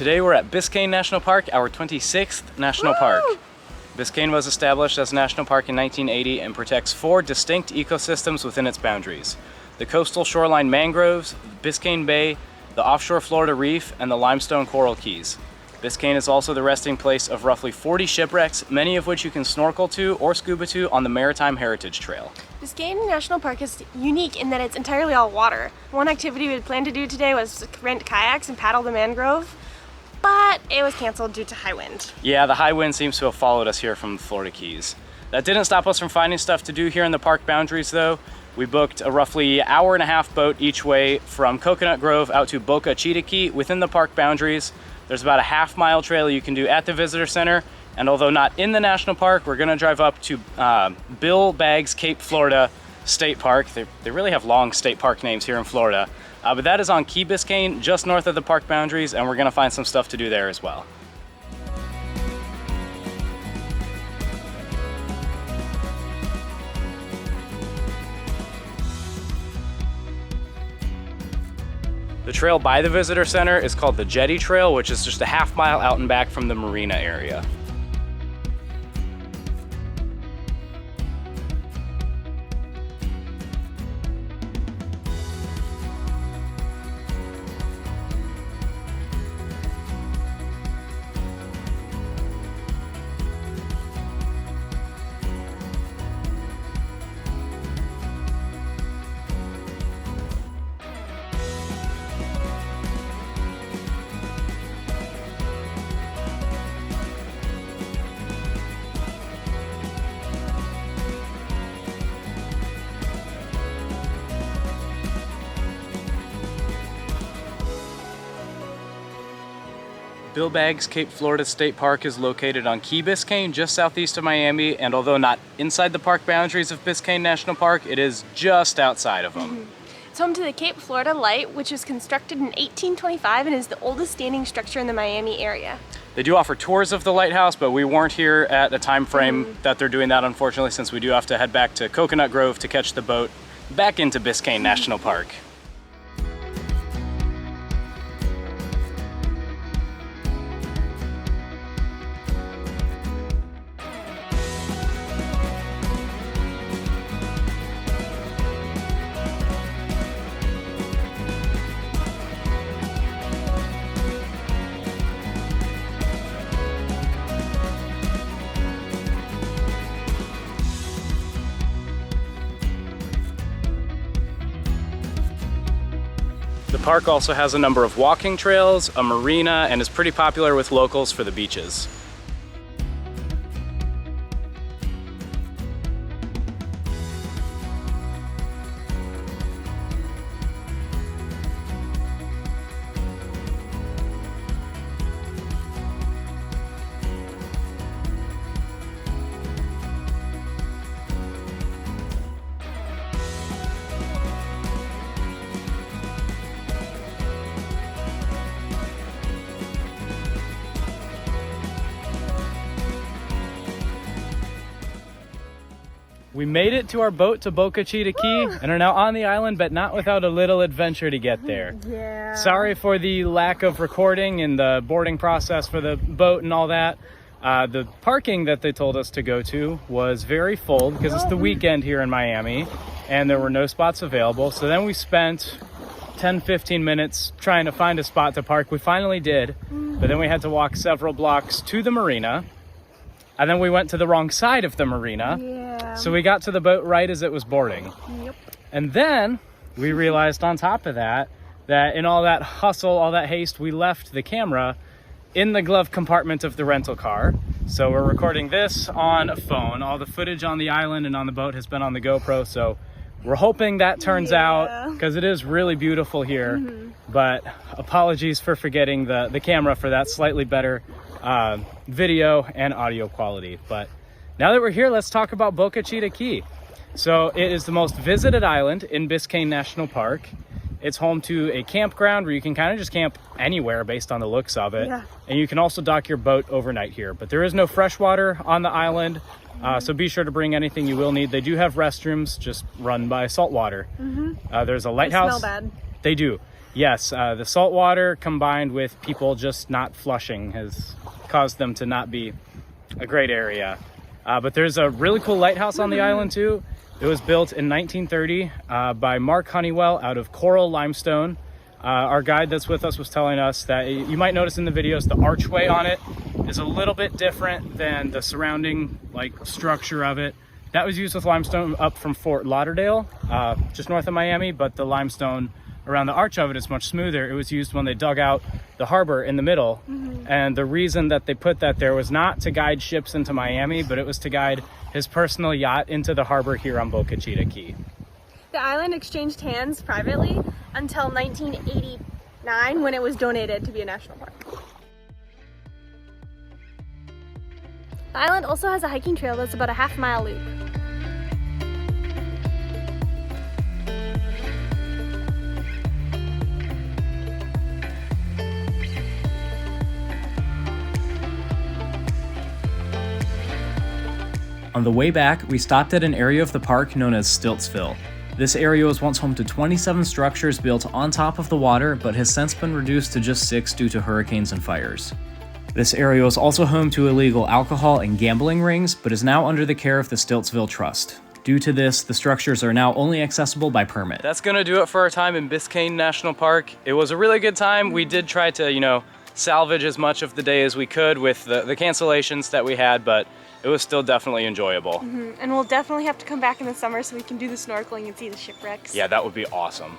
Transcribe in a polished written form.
Today we're at Biscayne National Park, our 26th National Park. Biscayne was established as a national park in 1980 and protects 4 distinct ecosystems within its boundaries: the coastal shoreline mangroves, Biscayne Bay, the offshore Florida Reef, and the limestone coral keys. Biscayne is also the resting place of roughly 40 shipwrecks, many of which you can snorkel to or scuba to on the Maritime Heritage Trail. Biscayne National Park is unique in that it's entirely all water. One activity we had planned to do today was rent kayaks and paddle the mangrove, but it was canceled due to high wind. Yeah, the high wind seems to have followed us here from the Florida Keys. That didn't stop us from finding stuff to do here in the park boundaries though. We booked a roughly hour-and-a-half boat each way from Coconut Grove out to Boca Chica Key within the park boundaries. There's about a half-mile trail you can do at the visitor center, and although not in the national park, we're gonna drive up to Bill Baggs Cape Florida State Park. They really have long state park names here in Florida, but that is on Key Biscayne, just north of the park boundaries, and we're gonna find some stuff to do there as well. The trail by the visitor center is called the Jetty Trail, which is just a half-mile out and back from the marina area. Bill Baggs Cape Florida State Park is located on Key Biscayne, just southeast of Miami, and although not inside the park boundaries of Biscayne National Park, it is just outside of them. It's home to the Cape Florida Light, which was constructed in 1825 and is the oldest standing structure in the Miami area. They do offer tours of the lighthouse, but we weren't here at a time frame that they're doing that, unfortunately, since we do have to head back to Coconut Grove to catch the boat back into Biscayne National Park. The park also has a number of walking trails, a marina, and is pretty popular with locals for the beaches. We made it to our boat to Boca Chica Key and are now on the island, but not without a little adventure to get there. Yeah. Sorry for the lack of recording and the boarding process for the boat and all that. The parking that they told us to go to was very full because it's the weekend here in Miami and there were no spots available. So then we spent 10-15 minutes trying to find a spot to park. We finally did, but then we had to walk several blocks to the marina. And then we went to the wrong side of the marina. Yeah. So we got to the boat right as it was boarding. Yep. And then we realized on top of that, that in all that hustle, all that haste, we left the camera in the glove compartment of the rental car. So we're recording this on a phone. All the footage on the island and on the boat has been on the GoPro. So we're hoping that turns out, because it is really beautiful here. But apologies for forgetting the camera for that slightly better video and audio quality. But now that we're here, let's talk about Boca Chica Key. So it is the most visited island in Biscayne National Park. It's home to a campground where you can kind of just camp anywhere based on the looks of it. Yeah. And you can also dock your boat overnight here. But there is no fresh water on the island, so be sure to bring anything you will need. They do have restrooms just run by saltwater. There's a lighthouse. They smell bad. They do. Yes, the salt water combined with people just not flushing has caused them to not be a great area. But there's a really cool lighthouse on the island too. It was built in 1930 by Mark Honeywell out of coral limestone. Our guide that's with us was telling us that you might notice in the videos the archway on it is a little bit different than the surrounding structure of it. That was used with limestone up from Fort Lauderdale, just north of Miami, but the limestone around the arch of it is much smoother. It was used when they dug out the harbor in the middle. And the reason that they put that there was not to guide ships into Miami, but it was to guide his personal yacht into the harbor here on Boca Chica Key. The island exchanged hands privately until 1989 when it was donated to be a national park. The island also has a hiking trail that's about a half-mile loop. On the way back, we stopped at an area of the park known as Stiltsville. This area was once home to 27 structures built on top of the water, but has since been reduced to just 6 due to hurricanes and fires. This area was also home to illegal alcohol and gambling rings, but is now under the care of the Stiltsville Trust. Due to this, the structures are now only accessible by permit. That's gonna do it for our time in Biscayne National Park. It was a really good time. We did try to, salvage as much of the day as we could with the cancellations that we had, but it was still definitely enjoyable. And we'll definitely have to come back in the summer so we can do the snorkeling and see the shipwrecks. Yeah, that would be awesome.